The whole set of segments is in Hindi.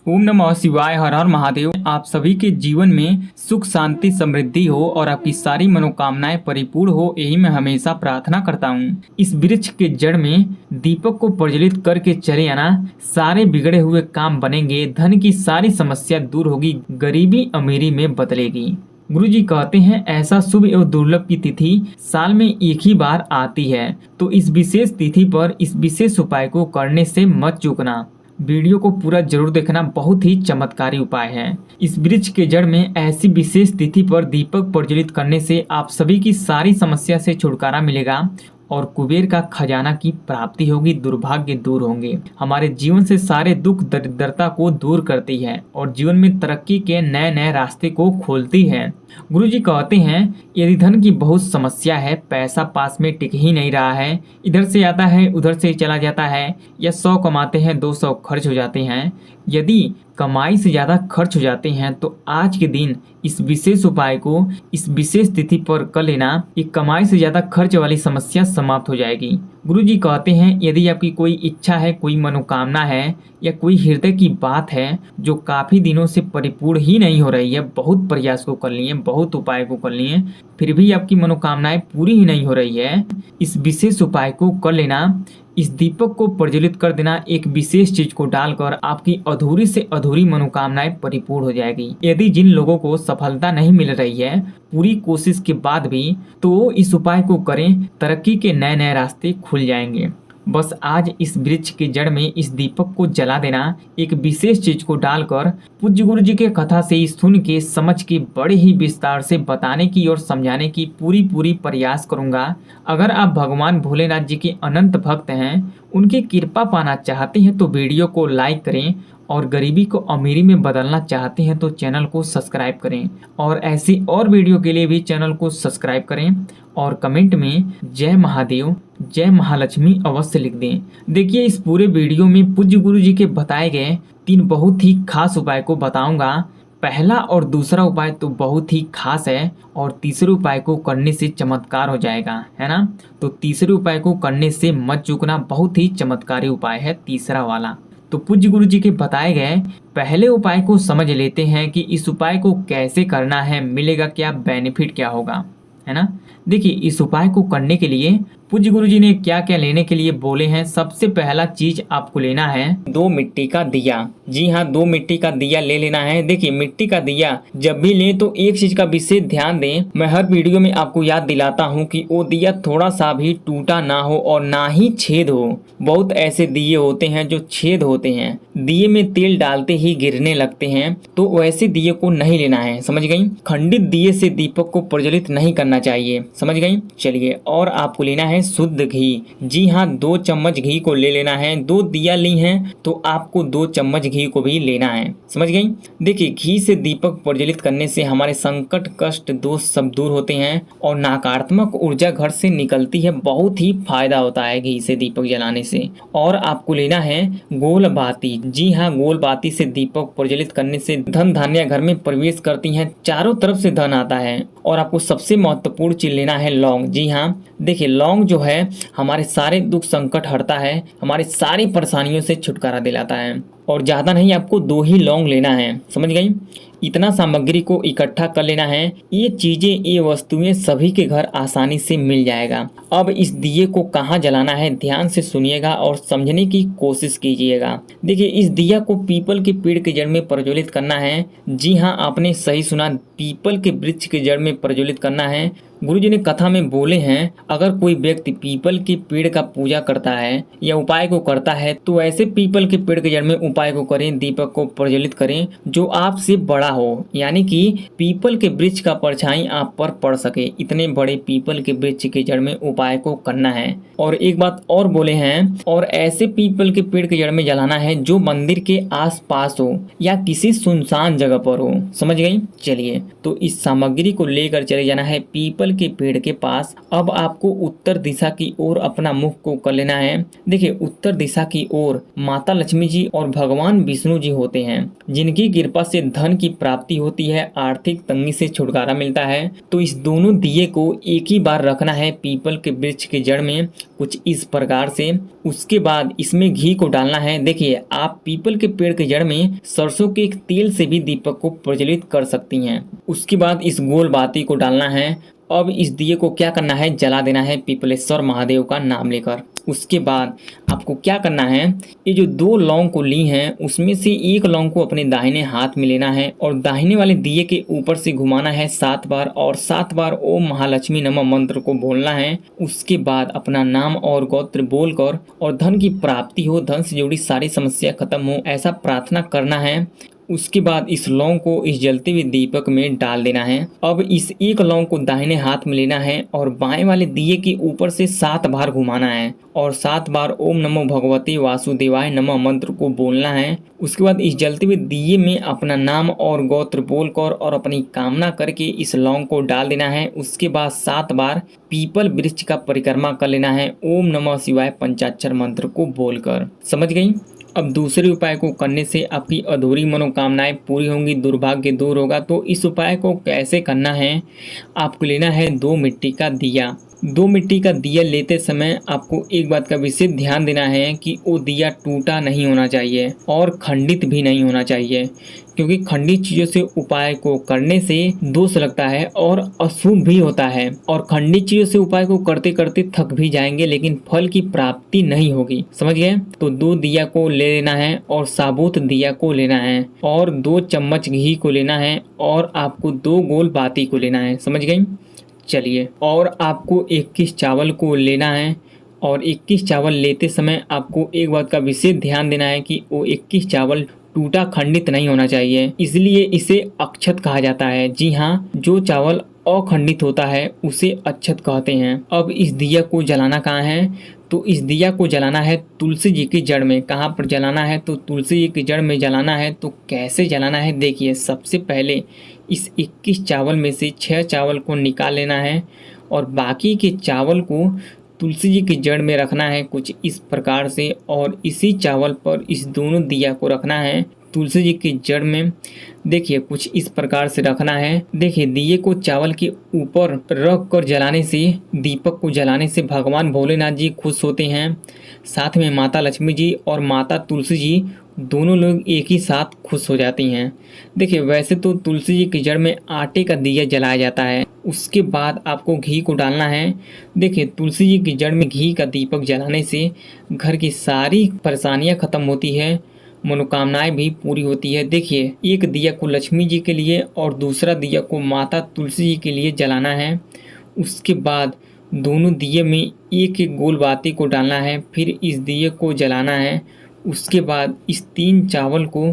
ओम नमः शिवाय। हर हर महादेव। आप सभी के जीवन में सुख शांति समृद्धि हो और आपकी सारी मनोकामनाएं परिपूर्ण हो, यही मैं हमेशा प्रार्थना करता हूँ। इस वृक्ष के जड़ में दीपक को प्रज्वलित करके चले आना, सारे बिगड़े हुए काम बनेंगे, धन की सारी समस्या दूर होगी, गरीबी अमीरी में बदलेगी। गुरु जी कहते हैं ऐसा शुभ एवं दुर्लभ की तिथि साल में एक ही बार आती है, तो इस विशेष तिथि पर इस विशेष उपाय को करने से मत चूकना। वीडियो को पूरा जरूर देखना, बहुत ही चमत्कारी उपाय है। इस वृक्ष के जड़ में ऐसी विशेष तिथि पर दीपक प्रज्वलित करने से आप सभी की सारी समस्या से छुटकारा मिलेगा और कुबेर का खजाना की प्राप्ति होगी, दुर्भाग्य दूर होंगे। हमारे जीवन से सारे दुख दरिद्रता को दूर करती है और जीवन में तरक्की के नए नए रास्ते को खोलती है। गुरु जी कहते हैं यदि धन की बहुत समस्या है, पैसा पास में टिक ही नहीं रहा है, इधर से आता है उधर से चला जाता है, या 100 कमाते हैं 200 खर्च हो जाते हैं, यदि कमाई से ज़्यादा खर्च हो जाते हैं, तो आज के दिन इस विशेष उपाय को इस विशेष तिथि पर कर लेना, एक कमाई से ज़्यादा खर्च वाली समस्या समाप्त हो जाएगी। गुरु जी कहते हैं यदि आपकी कोई इच्छा है, कोई मनोकामना है या कोई हृदय की बात है जो काफ़ी दिनों से परिपूर्ण ही नहीं हो रही है, बहुत प्रयास को कर लिए, बहुत उपाय को कर लिए, फिर भी आपकी मनोकामनाएं पूरी ही नहीं हो रही है, इस विशेष उपाय को कर लेना। इस दीपक को प्रज्वलित कर देना, एक विशेष चीज को डालकर आपकी अधूरी से अधूरी मनोकामनाएं परिपूर्ण हो जाएगी। यदि जिन लोगों को सफलता नहीं मिल रही है पूरी कोशिश के बाद भी, तो इस उपाय को करें, तरक्की के नए नए रास्ते खुल जाएंगे। बस आज इस वृक्ष के जड़ में इस दीपक को जला देना, एक विशेष चीज को डालकर। पूज्य गुरु जी के कथा से सुन के समझ के बड़े ही विस्तार से बताने की और समझाने की पूरी प्रयास करूंगा। अगर आप भगवान भोलेनाथ जी के अनंत भक्त हैं, उनकी कृपा पाना चाहते हैं तो वीडियो को लाइक करें, और गरीबी को अमीरी में बदलना चाहते हैं तो चैनल को सब्सक्राइब करें, और ऐसी और वीडियो के लिए भी चैनल को सब्सक्राइब करें, और कमेंट में जय महादेव जय महालक्ष्मी अवश्य लिख दें। देखिए इस पूरे वीडियो में पूज्य गुरु जी के बताए गए 3 बहुत ही खास उपाय को बताऊंगा। पहला और दूसरा उपाय तो बहुत ही खास है, और तीसरे उपाय को करने से चमत्कार हो जाएगा, है ना। तो तीसरे उपाय को करने से मत चूकना, बहुत ही चमत्कारी उपाय है तीसरा वाला। तो पूज्य गुरु जी के बताए गए पहले उपाय को समझ लेते हैं कि इस उपाय को कैसे करना है, मिलेगा क्या, बेनिफिट क्या होगा, है ना। देखिए इस उपाय को करने के लिए पूज्य गुरु जी ने क्या क्या लेने के लिए बोले हैं। सबसे पहला चीज आपको लेना है 2 मिट्टी का दिया। जी हाँ, 2 मिट्टी का दिया ले लेना है। देखिए मिट्टी का दिया जब भी लें तो एक चीज का विशेष ध्यान दें, मैं हर वीडियो में आपको याद दिलाता हूँ कि वो दिया थोड़ा सा भी टूटा ना हो और ना ही छेद हो। बहुत ऐसे दिए होते हैं जो छेद होते हैं, दिए में तेल डालते ही गिरने लगते हैं, तो वैसे दिए को नहीं लेना है, समझ गई। खंडित दिए से दीपक को प्रज्वलित नहीं करना चाहिए, समझ गई। चलिए, और आपको लेना है शुद्ध घी। जी हाँ, 2 चम्मच घी को ले लेना है। 2 दिया ली हैं तो आपको 2 चम्मच घी को भी लेना है, समझ गई। देखिए घी से दीपक प्रज्वलित करने से हमारे संकट कष्ट दोष सब दूर होते हैं और नकारात्मक ऊर्जा घर से निकलती है, बहुत ही फायदा होता है घी से दीपक जलाने से। और आपको लेना है गोल बाती। जी हाँ, गोल बाती से दीपक प्रज्वलित करने से धन धान्य घर में प्रवेश करती हैं, चारों तरफ से धन आता है। और आपको सबसे महत्वपूर्ण चीज लेना है लौंग। जी हाँ, देखिए लौंग जो है हमारे सारे दुख संकट हरता है, हमारी सारी परेशानियों से छुटकारा दिलाता है। और ज़्यादा नहीं, आपको 2 ही लौंग लेना है, समझ गई। इतना सामग्री को इकट्ठा कर लेना है। ये चीज़ें, ये वस्तुएं सभी के घर आसानी से मिल जाएगा। अब इस दिए को कहाँ जलाना है ध्यान से सुनिएगा और समझने की कोशिश कीजिएगा। देखिए इस दिया को पीपल के पेड़ के जड़ में प्रज्वलित करना है। जी हाँ, आपने सही सुना, पीपल के वृक्ष के जड़ में प्रज्वलित करना है। गुरु जी ने कथा में बोले हैं अगर कोई व्यक्ति पीपल के पेड़ का पूजा करता है या उपाय को करता है तो ऐसे पीपल के पेड़ के जड़ में उपाय को करें, दीपक को प्रज्वलित करें जो आपसे बड़ा हो, यानी कि पीपल के वृक्ष का परछाई आप पर पड़ सके, इतने बड़े पीपल के वृक्ष के जड़ में उपाय को करना है। और एक बात और बोले हैं, और ऐसे पीपल के पेड़ के जड़ में जलाना है जो मंदिर के आस पास हो या किसी सुनसान जगह पर हो, समझ गई। चलिए, तो इस सामग्री को लेकर चले जाना है पीपल पीपल के पेड़ के पास। अब आपको उत्तर दिशा की ओर अपना मुख को कर लेना है। देखिए, उत्तर दिशा की ओर माता लक्ष्मी जी और भगवान विष्णु जी होते हैं, जिनकी कृपा से धन की प्राप्ति होती है, आर्थिक तंगी से छुटकारा मिलता है। तो इस दोनों दिए को एक ही बार रखना है पीपल के वृक्ष के जड़ में, कुछ इस प्रकार से। उसके बाद इसमें घी को डालना है। देखिए, आप पीपल के पेड़ के जड़ में सरसों के तेल से भी दीपक को प्रज्वलित कर सकती हैं। उसके बाद इस गोल बाती को डालना है। अब इस दिए को क्या करना है, जला देना है पीपलेश्वर महादेव का नाम लेकर। उसके बाद आपको क्या करना है, ये जो 2 लौंग को ली हैं उसमें से एक लौंग को अपने दाहिने हाथ में लेना है और दाहिने वाले दिए के ऊपर से घुमाना है 7 बार और 7 बार ओम महालक्ष्मी नमः मंत्र को बोलना है। उसके बाद अपना नाम और गोत्र बोलकर और धन की प्राप्ति हो, धन से जुड़ी सारी समस्या खत्म हो, ऐसा प्रार्थना करना है। उसके बाद इस लौंग को इस जलते हुए दीपक में डाल देना है। अब इस एक लौंग को दाहिने हाथ में लेना है और बाएं वाले दिए के ऊपर से 7 बार घुमाना है और 7 बार ओम नमो भगवते वासुदेवाय नमः मंत्र को बोलना है। उसके बाद इस जलते हुए दिए में अपना नाम और गोत्र बोलकर और अपनी कामना करके इस लौंग को डाल देना है। उसके बाद 7 बार पीपल वृक्ष का परिक्रमा कर लेना है ओम नमः शिवाय पंचाक्षर मंत्र को बोलकर। समझ गई? अब दूसरे उपाय को करने से आपकी अधूरी मनोकामनाएं पूरी होंगी, दुर्भाग्य दूर होगा। तो इस उपाय को कैसे करना है, आपको लेना है 2 मिट्टी का दिया। 2 मिट्टी का दिया लेते समय आपको एक बात का विशेष ध्यान देना है कि वो दिया टूटा नहीं होना चाहिए और खंडित भी नहीं होना चाहिए, क्योंकि खंडित चीज़ों से उपाय को करने से दोष लगता है और अशुभ भी होता है। और खंडित चीज़ों से उपाय को करते करते थक भी जाएंगे लेकिन फल की प्राप्ति नहीं होगी। समझ गए? तो 2 दिया को ले लेना है और साबुत दिया को लेना है और 2 चम्मच घी को लेना है और आपको 2 गोल बाती को लेना है। समझ गई? चलिए, और आपको 21 चावल को लेना है और 21 चावल लेते समय आपको एक बात का विशेष ध्यान देना है कि वो 21 चावल टूटा खंडित नहीं होना चाहिए, इसलिए इसे अक्षत कहा जाता है। जी हाँ, जो चावल अखंडित होता है उसे अक्षत कहते हैं। अब इस दिया को जलाना कहाँ है, तो इस दिया को जलाना है तुलसी जी की जड़ में। कहाँ पर जलाना है, तो तुलसी जी की जड़ में जलाना है। तो कैसे जलाना है, देखिए, सबसे पहले इस 21 चावल में से 6 चावल को निकाल लेना है और बाकी के चावल को तुलसी जी की जड़ में रखना है कुछ इस प्रकार से, और इसी चावल पर इस दोनों दिया को रखना है तुलसी जी की जड़ में। देखिए, कुछ इस प्रकार से रखना है। देखिए, दिए को चावल के ऊपर रख कर जलाने से, दीपक को जलाने से भगवान भोलेनाथ जी खुश होते हैं, साथ में माता लक्ष्मी जी और माता तुलसी जी दोनों लोग एक ही साथ खुश हो जाती हैं। देखिए, वैसे तो तुलसी जी की जड़ में आटे का दिया जलाया जाता है। उसके बाद आपको घी को डालना है। देखिए, तुलसी जी की जड़ में घी का दीपक जलाने से घर की सारी परेशानियां खत्म होती है, मनोकामनाएं भी पूरी होती है। देखिए, एक दिया को लक्ष्मी जी के लिए और दूसरा दिया को माता तुलसी जी के लिए जलाना है। उसके बाद दोनों दिए में एक एक गोल बाती को डालना है, फिर इस दिए को जलाना है। उसके बाद इस 3 चावल को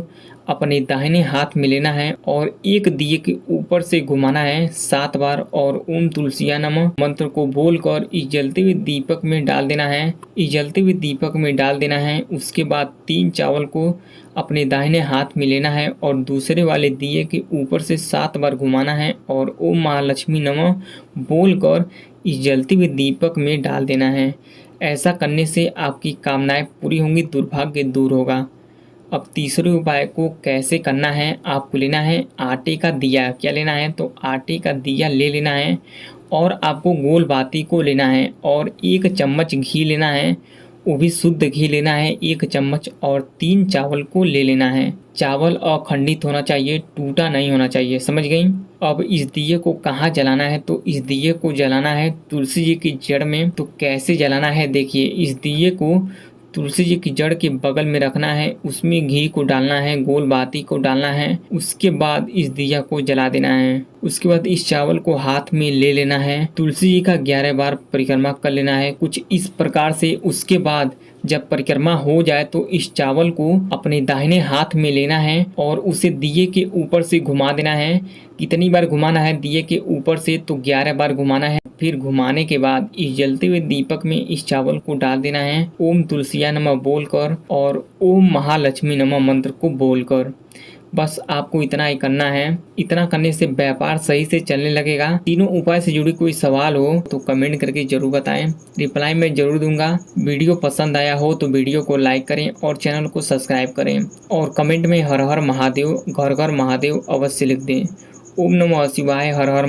अपने दाहिने हाथ में लेना है और एक दिए के ऊपर से घुमाना है 7 बार और ओम तुलसिया नमः मंत्र को बोलकर इस जलते हुए दीपक में डाल देना है। इस जलते हुए दीपक में डाल देना है। उसके बाद 3 चावल को अपने दाहिने हाथ में लेना है और दूसरे वाले दिए के ऊपर से 7 बार घुमाना है और ओम महालक्ष्मी नमः बोलकर इस जलते हुए दीपक में डाल देना है। ऐसा करने से आपकी कामनाएं पूरी होंगी, दुर्भाग्य दूर होगा। अब तीसरे उपाय को कैसे करना है, आपको लेना है आटे का दिया। क्या लेना है, तो आटे का दिया ले लेना है और आपको गोल बाती को लेना है और 1 चम्मच घी लेना है, वो भी शुद्ध घी लेना है 1 चम्मच, और 3 चावल को ले लेना है। चावल अखंडित होना चाहिए, टूटा नहीं होना चाहिए। समझ गई? अब इस दिए को कहाँ जलाना है, तो इस दिए को जलाना है तुलसी जी की जड़ में। तो कैसे जलाना है, देखिए, इस दिए को तुलसी जी की जड़ के बगल में रखना है, उसमें घी को डालना है, गोल बाती को डालना है। उसके बाद इस दिया को जला देना है। उसके बाद इस चावल को हाथ में ले लेना है, तुलसी जी का 11 बार परिक्रमा कर लेना है कुछ इस प्रकार से। उसके बाद जब परिक्रमा हो जाए तो इस चावल को अपने दाहिने हाथ में लेना है और उसे दिए के ऊपर से घुमा देना है। कितनी बार घुमाना है दिए के ऊपर से, तो 11 बार घुमाना है। फिर घुमाने के बाद इस जलते हुए दीपक में इस चावल को डाल देना है ओम तुलसिया नमः बोलकर और ओम महालक्ष्मी नमः मंत्र को बोलकर। बस आपको इतना ही करना है। इतना करने से व्यापार सही से चलने लगेगा। तीनों उपाय से जुड़ी कोई सवाल हो तो कमेंट करके जरूर बताएं, रिप्लाई मैं जरूर दूंगा। वीडियो पसंद आया हो तो वीडियो को लाइक करें और चैनल को सब्सक्राइब करें और कमेंट में हर हर महादेव, घर घर महादेव अवश्य लिख दें। ओम नमः शिवाय, हर हर